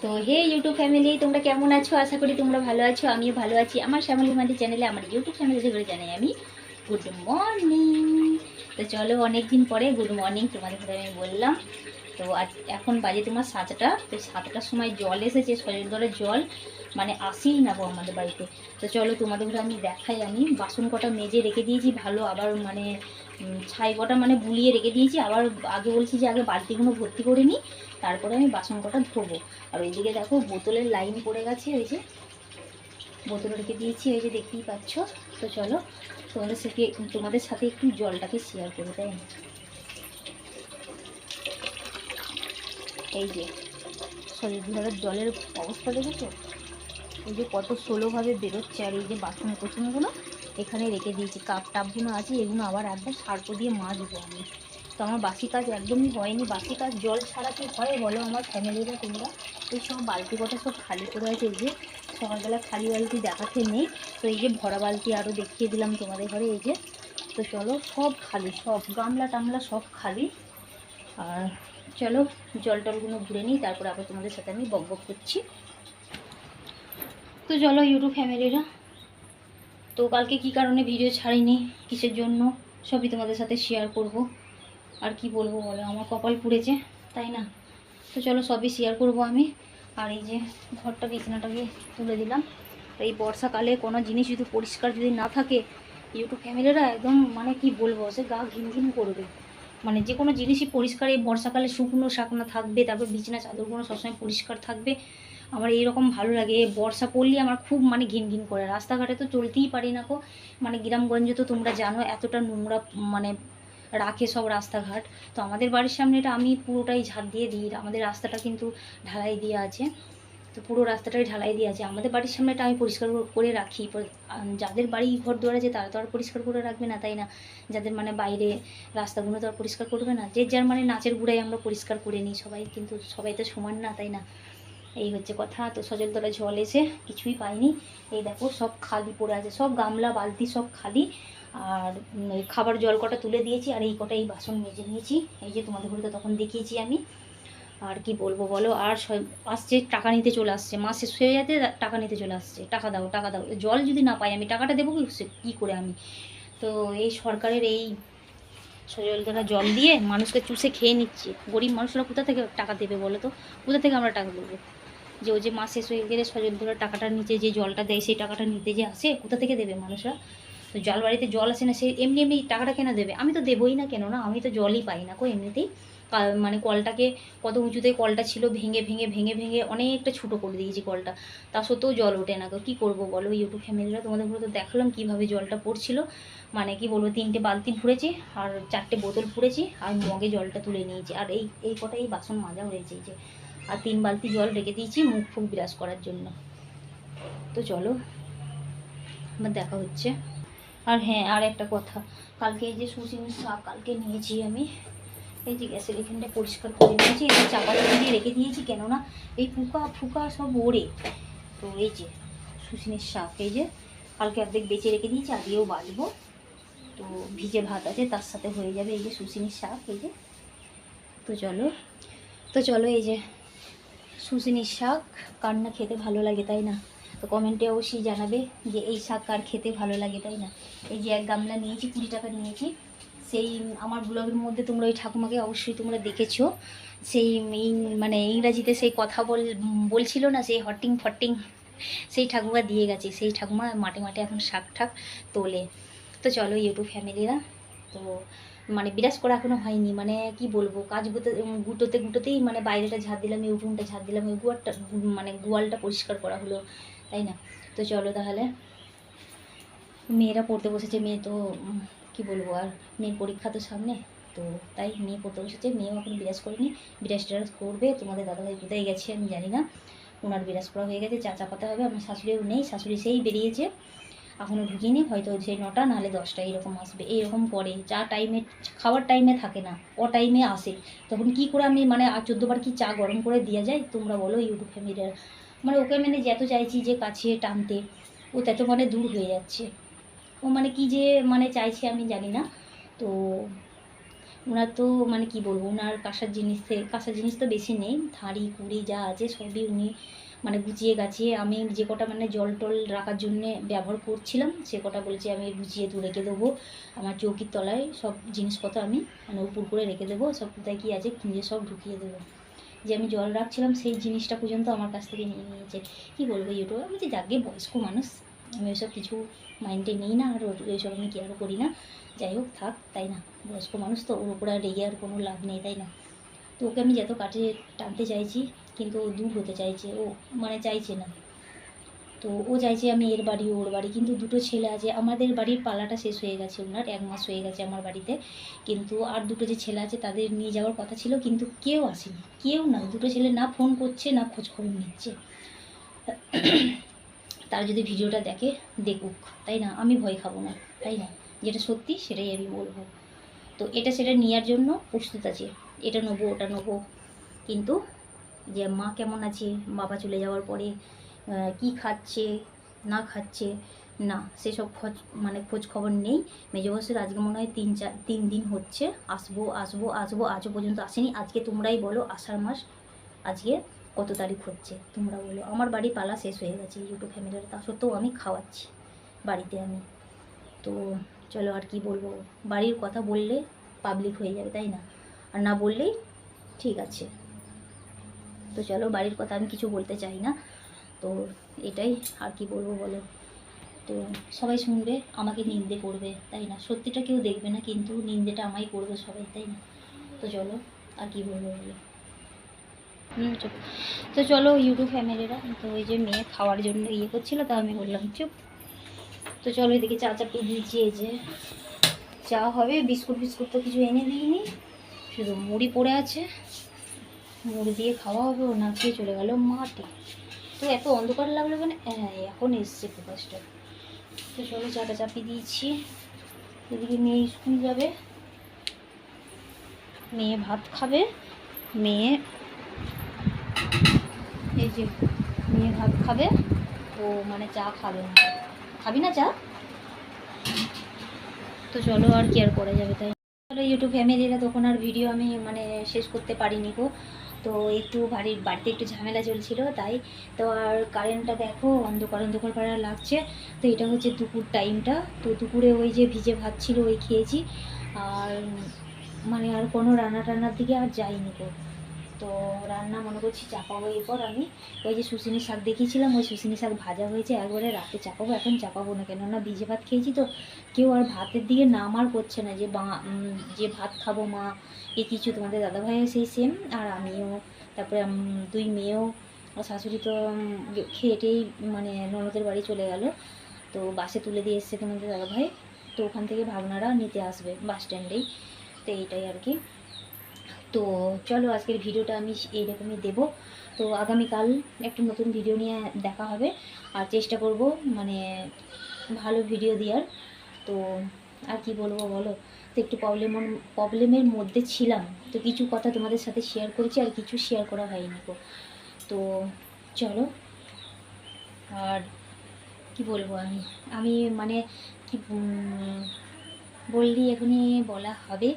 তো হে YouTube family, তোমরা কেমন আছো? আশা করি তোমরা ভালো আছো, আমিও ভালো আছি। আমার শ্যামলী মান্ডি চ্যানেলে, আমার ইউটিউব চ্যানেলে করে জানাই আমি গুড মর্নিং। তো চলো, অনেক দিন পরে গুড মর্নিং তোমাদের সাথে আমি বললাম। তো আজ এখন বাজে তোমার 7টা। তো 7টার সময় জল এসেছে, সজলদরের জল মানে আসেই না গো আমাদের বাড়িতে। তো চলো তোমাদের ঘরে আমি দেখাই। আমি বাসন কটা মেজে রেখে দিয়েছি ভালো, আবার মানে ছাই কটা মানে বুলিয়ে রেখে দিয়েছি। আবার আগে বলছি যে আগে বালতিগুলো ভর্তি করে নিই, তারপরে আমি বাসন কটা ধোবো। আর ওইদিকে দেখো বোতলের লাইন পড়ে গেছে, ওই যে বোতল রেখে দিয়েছি, ওই যে দেখতেই পাচ্ছ। তো চলো তোমাদের সাথে একটু জলটাকে শেয়ার করে দেয়। এই যে সজলধারার জলের অবস্থা দেখেছো? এই যে কত স্লোভাবে বেরোচ্ছে। আর এই যে বাসন কোচনগুলো এখানে রেখে দিয়েছি, কাপ টাপগুলো আছে, এগুলো আবার একবার সার্প দিয়ে মাজবো আমি। তো আমার বাসি কাজ একদমই হয়নি। বাসি কাজ জল ছাড়া কি হয় বলো আমার ফ্যামিলিরা তোমরা? এই সব বালতি কটা সব খালি করে আছে। এই যে সকালবেলা খালি বালতি দেখাতে নেই, তো এই যে ভরা বালতি আরও দেখিয়ে দিলাম তোমাদের ঘরে। এই যে তো চলো, সব খালি, সব গামলা টামলা সব খালি। আর চলো জল টলগুলো ঘুরে নিই, তারপরে আবার তোমাদের সাথে আমি বক বক করছি। তো চলো ইউটিউব ফ্যামিলিরা, তো কালকে কি কারণে ভিডিও ছাড়িনি, কিসের জন্য, সবই তোমাদের সাথে শেয়ার করব। আর কি বলবো বলো, আমার কপাল পুড়েছে, তাই না? তো চলো সবই শেয়ার করব আমি। আর এই যে ঘরটা, বিছানাটাকে তুলে দিলাম। এই বর্ষাকালে কোনো জিনিস যদি পরিষ্কার যদি না থাকে, ইউটিউব ফ্যামিলিরা একদম মানে কি বলবো, সে গা ঘিন ঘিন করবে। মানে যে কোনো জিনিসই পরিষ্কার এই বর্ষাকালে শুকনো শাকনা থাকবে, তারপর বিছানা চাদরগুলো সবসময় পরিষ্কার থাকবে। আমার এইরকম ভালো লাগে। বর্ষা পড়লে আমার খুব মানে ঘিন ঘিন করে। রাস্তাঘাটে তো চলতেই পারি না গো। মানে গ্রামগঞ্জে তো তোমরা জানো এতটা নোংরা মানে রাখে সব রাস্তাঘাট। তো আমাদের বাড়ির সামনে এটা আমি পুরোটাই ঝাড় দিয়ে দিই। আমাদের রাস্তাটা কিন্তু ঢালাই দেওয়া আছে, তো পুরো রাস্তাটাই ঢালাই দিয়ে আছে। আমাদের বাড়ির সামনেটা আমি পরিষ্কার করে রাখি। যাদের বাড়ি ঘর দুয়ার আছে তারা তো আর পরিষ্কার করে রাখবে না, তাই না? যাদের মানে বাইরে রাস্তাগুলো তো আর পরিষ্কার করবে না। যে যার মানে নাচের গুড়াই আমরা পরিষ্কার করে নিই সবাই, কিন্তু সবাই তো সমান না, তাই না? এই হচ্ছে কথা। তো সজলতলা জল এসে কিছুই পাইনি। এই দেখো সব খালি পড়ে আছে, সব গামলা বালতি সব খালি। আর খাবার জল কটা তুলে দিয়েছি, আর এই কটা এই বাসন মেজে নিয়েছি। এই যে তোমাদের ঘরে তো তখন দেখিয়েছি আমি। আর কি বলবো বলো, আর আসছে টাকা নিতে চলে আসছে, মাস শেষ হয়ে যেতে টাকা নিতে চলে আসছে, টাকা দাও টাকা দাও। জল যদি না পাই আমি টাকাটা দেবো কী করে আমি? তো এই সরকারের এই সজলধারা জল দিয়ে মানুষকে চুষে খেয়ে নিচ্ছে। গরিব মানুষরা কোথা থেকে টাকা দেবে বলো তো? কোথা থেকে আমরা টাকা দেবো? যে ওই যে মাস শেষ হয়ে গেলে সজলধারার টাকাটার নিচে যে জলটা দেয়, সেই টাকাটা নিতে যে আসে, কোথা থেকে দেবে মানুষরা? তো জল বাড়িতে জল আসে না, সে এমনি এমনি টাকাটা কেন দেবে? আমি তো দেবই না, কেন না? আমি তো জলই পাই না কো এমনিতেই। মানে কলটাকে কত উঁচুতে কলটা ছিল, ভেঙে ভেঙে ভেঙে ভেঙে অনেকটা ছোটো করে দিয়েছি কলটা, তা সত্ত্বেও জল ওঠে না গো। কী করবো বলো ইউটিউব ফ্যামিলিরা? তোমাদের ঘরে তো দেখালাম কীভাবে জলটা পড়ছিল। মানে কি বলবো, 3টে বালতি ভরেছি, আর 4টে বোতল ভরেছি, আর মগে জলটা তুলে নিয়েছি। আর এই কটাই বাসন মাজা হয়েছে, এই যে। আর 3 বালতি জল রেখে দিয়েছি মুখ ফুক বিরাজ করার জন্য। তো চলো আমার দেখা হচ্ছে। আর হ্যাঁ, আর একটা কথা, কালকে এই যে সুসিমির শাক কালকে নিয়েছি আমি। এই যে গ্যাসের এখানটা পরিষ্কার করে নিয়েছি, এই যে চাপা দিয়ে রেখে দিয়েছি, কেননা এই পোকা ফুকা সব ওড়ে। তো এই যে সুসিমির শাক, এই যে কালকে অর্ধেক বেঁচে রেখে দিয়েছি, আজকেও বাজবো। তো ভিজে ভাত আছে, তার সাথে হয়ে যাবে এই যে সুসিমির শাক, এই যে। তো চলো এই যে সুসিমির শাক কার না খেতে ভালো লাগে, তাই না? তো কমেন্টে অবশ্যই জানাবে যে এই শাক কার খেতে ভালো লাগে, তাই না? এই যে 1 গামলা নিয়েছি, 20 টাকা নিয়েছি। সেই আমার ব্লগের মধ্যে তোমরা ওই ঠাকুমাকে অবশ্যই তোমরা দেখেছো। সেই মানে ইংরাজিতে সেই কথা বলছিল না, সেই হটিং ফটিং, সেই ঠাকুমা দিয়ে গেছে। সেই ঠাকুমা মাঠে মাঠে এখন শাক ঠাক তোলে। তো চলো ইউটিউব ফ্যামিলিরা, তো মানে বিরাজ করা এখনও হয়নি। মানে কি বলবো, কাজ গুটোতেই মানে বাইরেটা ঝাড় দিলাম, এই উঠোনটা ঝাড় দিলাম, ওই মানে গোয়ালটা পরিষ্কার করা হলো, তাই না? তো চলো তাহলে, মেয়েরা পড়তে বসেছে। মেয়ে তো কি বলবো, আর মেয়ের পরীক্ষা তো সামনে, তো তাই মেয়ে পড়তে বসেছে। মেয়েও এখন বিরাজ করেনি, বিরাজ টিরাজ করবে। তোমাদের দাদাভাই কোথায় গেছে আমি জানি না, ওনার বিরাজ করা হয়ে গেছে, চা চাপাতে হবে। আমার শাশুড়িও নেই, শাশুড়ি সেই বেরিয়েছে, এখনও ঢুকিনি, হয়তো সেই 9টা নাহলে 10টা এরকম আসবে। এইরকম করে চা টাইমে, খাওয়ার টাইমে থাকে না, ও টাইমে আসে। তখন কি করে আমি মানে আর 14বার কি চা গরম করে দেওয়া যায় তোমরা বলো ইউটিউব ফ্যামিলির? মানে ওকে মানে যত চাইছি যে কাছে টানতে, ও তত মানে দূর হয়ে যাচ্ছে। ও মানে কি যে মানে চাইছে আমি জানি না। তো ওনার তো মানে কি বলবো, ওনার কাঁসার জিনিস তো বেশি নেই, হাঁড়ি কুড়ি যা আছে সবই উনি মানে গুছিয়ে গাছিয়ে, আমি যে কটা মানে জল টল রাখার জন্যে ব্যবহার করছিলাম সে কটা বলছি আমি গুছিয়ে তো রেখে দেবো। আমার চৌকির তলায় সব জিনিসপত্র আমি মানে উপর করে রেখে দেবো, সব কোথায় কী আছে খুঁজে সব ঢুকিয়ে দেবো। যে আমি জল রাখছিলাম সেই জিনিসটা পর্যন্ত আমার কাছ থেকে নিয়ে নিয়েছে। কী বলবো, ইউটিউবে আমি যে যাকে বয়স্ক মানুষ, আমি ওইসব কিছু মাইন্ডে নিই না, আর ওইসব আমি কেয়ারও করি না। যাই হোক থাক, তাই না, বয়স্ক মানুষ তো, ওর উপরে আর রেগে আর কোনো লাভ নেই, তাই না। তো ওকে আমি যত কাছে টানতে চাইছি কিন্তু ও দূর হতে চাইছে, ও মানে চাইছে না। তো ও চাইছে আমি এর বাড়ি ওর বাড়ি, কিন্তু দুটো ছেলে আছে, আমাদের বাড়ির পালাটা শেষ হয়ে গেছে, ওনার 1 মাস হয়ে গেছে আমার বাড়িতে, কিন্তু আর দুটো যে ছেলে আছে তাদের নিয়ে যাওয়ার কথা ছিল, কিন্তু কেউ আসেনি, কেউ না, দুটো ছেলে না ফোন করছে না খোঁজ খবর নিচ্ছে। তারা যদি ভিডিওটা দেখে দেখুক, তাই না, আমি ভয় খাবো না, তাই না, যেটা সত্যি সেটাই আমি বলবো। তো এটা সেটা নেওয়ার জন্য প্রস্তুত আছে, এটা নেবো ওটা নেবো, কিন্তু যে মা কেমন আছে, বাবা চলে যাওয়ার পরে কি খাচ্ছে না খাচ্ছে, না সেসব খোঁজ খবর নেই। মেজবসের আজকে মনে হয় 3 দিন হচ্ছে, আসবো আসবো আসবো, আজও পর্যন্ত আসেনি। আজকে তোমরাই বলো আষাঢ় মাস আজকে কত তারিখ হচ্ছে, তোমরা বলো। আমার বাড়ি পালা শেষ হয়ে গেছে ইউটিউব ফ্যামিলির, তা সত্ত্বেও আমি খাওয়াচ্ছি বাড়িতে আমি। তো চলো আর কি বলবো, বাড়ির কথা বললে পাবলিক হয়ে যাবে, তাই না, আর না বললেই ঠিক আছে। তো চলো, বাড়ির কথা আমি কিছু বলতে চাই না, তো এটাই আর কি বলবো বলো। তো সবাই শুনবে, আমাকে নিন্দে করবে, তাই না, সত্যিটা কেউ দেখবে না, কিন্তু নিন্দেটা আমায় করবে সবাই, তাই না। তো চলো আর কি বলবো বলো। চুপ। তো চলো ইউটিউব ফ্যামিলিরা, তো ওই যে মেয়ে খাওয়ার জন্য ইয়ে করছিল, তা আমি বললাম চুপ। তো চলো এদিকে চা চাপিয়ে দিয়েছি, এই যে চা হবে, বিস্কুট ফিস্কুট তো কিছু এনে দিইনি, শুধু মুড়ি পড়ে আছে, মুড়ি দিয়ে খাওয়া হবে। ও না খেয়ে চলে গেল মাঠে। তো এত অন্ধকার লাগলো মানে, হ্যাঁ এখন এসছে প্রকাশটা। তো চলো চাটা চাপিয়ে দিয়েছি, এদিকে মেয়ে স্কুল যাবে, মেয়ে ভাত খাবে, মেয়ে এই যে মেয়ে ভাত খাবে, ও মানে চা খাবে না। খাবি না চা? তো চলো আর কি আর করা যাবে, তাই চলো ইউটিউব ফ্যামিলিরা, তখন আর ভিডিও আমি মানে শেষ করতে পারিনি গো। তো একটু বাড়িতে একটু ঝামেলা চলছিল তাই। তো আর কারেন্টটা দেখো অন্ধকার অন্ধকার পাড়া লাগছে। তো এটা হচ্ছে দুপুর টাইমটা, তো দুপুরে ওই যে ভিজে ভাত ছিল ওই খেয়েছি, আর মানে আর কোনো রান্না টান্নার দিকে আর যাইনি গো। তো রান্না মনে করছি চাপাবো এরপর আমি, ওই যে শুশনি শাক দেখিয়েছিলাম ওই শুশনি শাক ভাজা হয়েছে, একবারে রাতে চাপাবো, এখন চাপাবো না, কেননা ভিজে ভাত খেয়েছি তো কেউ আর ভাতের দিকে নাম আর করছে না, যে ভাত খাবো মা এ কিছু। তোমাদের দাদাভাইও সেই সেম, আর আমিও, তারপরে 2 মেয়েও, শাশুড়ি তো খেয়েটেই মানে ননদের বাড়ি চলে গেল, তো বাসে তুলে দিয়ে এসছে তোমাদের দাদাভাই, তো ওখান থেকে ভাগনারা নিতে আসবে বাস স্ট্যান্ডেই। তো এইটাই আর কি। তো চলো আজকের ভিডিওটা আমি এইরকমই দেব। তো আগামীকাল একটা নতুন ভিডিও নিয়ে দেখা হবে, আর চেষ্টা করব মানে ভালো ভিডিও দেওয়ার। তো আর কি বলবো বলো, তো একটু প্রবলেমের মধ্যে ছিলাম, তো কিছু কথা তোমাদের সাথে শেয়ার করেছি, আর কিছু শেয়ার করা হয়নি গো। তো চলো, আর কি বলবো আমি আমি মানে কি বললি এখনই বলা হবে,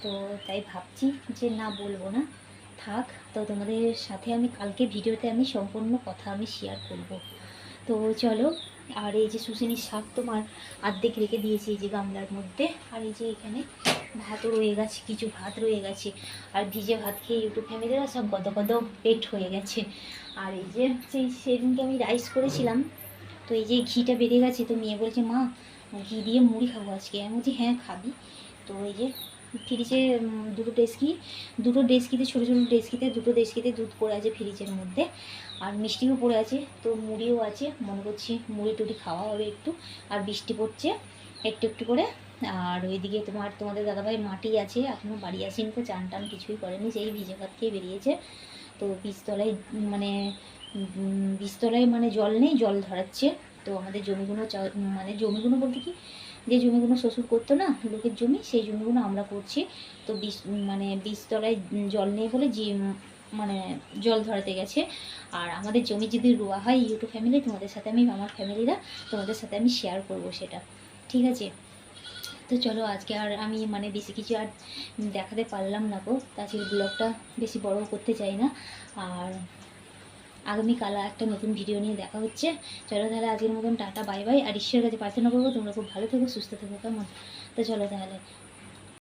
তো তাই ভাবছি যে না বলবো না, থাক। তো তোমাদের সাথে আমি কালকে ভিডিওতে আমি সম্পূর্ণ কথা আমি শেয়ার করব। তো চলো, আর এই যে শুশনির শাক তোমার অর্ধেক রেখে দিয়েছি এই যে গামলার মধ্যে, আর এই যে এখানে ভাতও রয়ে গেছে, কিছু ভাত রয়ে গেছে, আর ভিজে ভাত খেয়ে ইউটিউব ফ্যামিলিরা সব গদ পেট হয়ে গেছে। আর এই যে সেদিনকে আমি রাইস করেছিলাম, তো এই যে ঘিটা বেড়ে গেছে, তো মেয়ে বলছে মা ঘি দিয়ে মুড়ি খাবো আজকে, আমি বলছি হ্যাঁ খাবি। তো এই যে ফ্রিজে দুটো ডেস্কিতে ছোটো ছোটো ডেস্কিতে 2টো ডেস্কিতে দুধ পড়ে আছে ফ্রিজের মধ্যে, আর মিষ্টিও পড়ে আছে, তো মুড়িও আছে, মনে করছি মুড়ি টুড়ি খাওয়া হবে একটু, আর বৃষ্টি পড়ছে একটু একটু করে। আর ওইদিকে তোমাদের দাদাভাই মাটি আছে, এখনও বাড়ি আসেনি, তো চান টান কিছুই করেনি, সেই ভিজে ভাত খেয়ে বেরিয়েছে। তো বীজতলায় মানে জল নেই, জল ধরাচ্ছে। তো আমাদের জমিগুলো মানে জমিগুলো বলতে কি, যে জমিগুলো শ্বশুর করতো না লোকের জমি, সেই জমিগুলো আমরা করছি। তো বীজতলায় জল নেই বলে মানে জল ধরাতে গেছে। আর আমাদের জমি যদি রোয়া হয় ইউটিউব ফ্যামিলি, তোমাদের সাথে আমার ফ্যামিলিরা তোমাদের সাথে আমি শেয়ার করব সেটা, ঠিক আছে। তো চলো আজকে আর আমি মানে বেশি কিছু আর দেখাতে পারলাম না গো, তাছাড়া ব্লগটা বেশি বড় করতে চাই না। আর আগামীকাল একটা নতুন ভিডিও নিয়ে দেখা হচ্ছে। চলো তাহলে আজকের মতন টাটা বাই বাই। আর ঈশ্বরের কাছে প্রার্থনা করবো তোমরা খুব ভালো থেকো, সুস্থ থেকো, কেমন? তো চলো তাহলে।